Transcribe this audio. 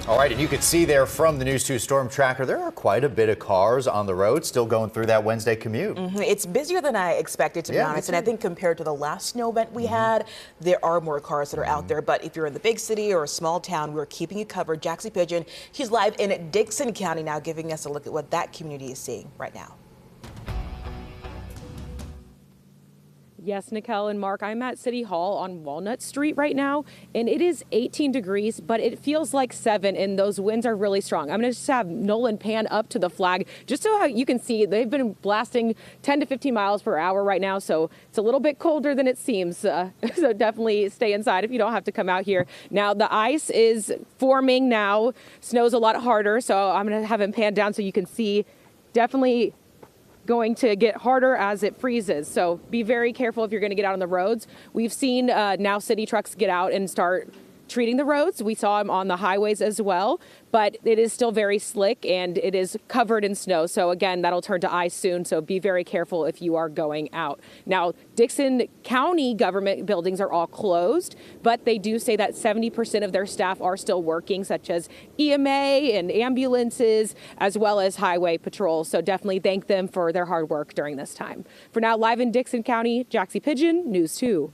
All right, and you can see there from the News 2 Storm Tracker, there are quite a bit of cars on the road still going through that Wednesday commute. It's busier than I expected, to be honest. And I think compared to the last snow event we had, there are more cars that are out there. But if you're in the big city or a small town, we're keeping you covered. Jaxie Pigeon, she's live in Dickson County now, giving us a look at what that community is seeing right now. Yes, Nicole and Mark, I'm at City Hall on Walnut Street right now, and it is 18 degrees, but it feels like 7, and those winds are really strong. I'm going to just have Nolan pan up to the flag just so how you can see they've been blasting 10 to 15 miles per hour right now, so it's a little bit colder than it seems. So definitely stay inside if you don't have to come out here. Now, the ice is forming now. Snow's a lot harder, so I'm going to have him pan down so you can see. Definitely going to get harder as it freezes. So be very careful if you're going to get out on the roads. We've seen now city trucks get out and start treating the roads. We saw them on the highways as well, but it is still very slick and it is covered in snow. So again, that'll turn to ice soon. So be very careful if you are going out. Now, Dickson County government buildings are all closed, but they do say that 70% of their staff are still working, such as EMA and ambulances, as well as highway patrol. So definitely thank them for their hard work during this time. For now, live in Dickson County, Jaxie Pigeon, News 2.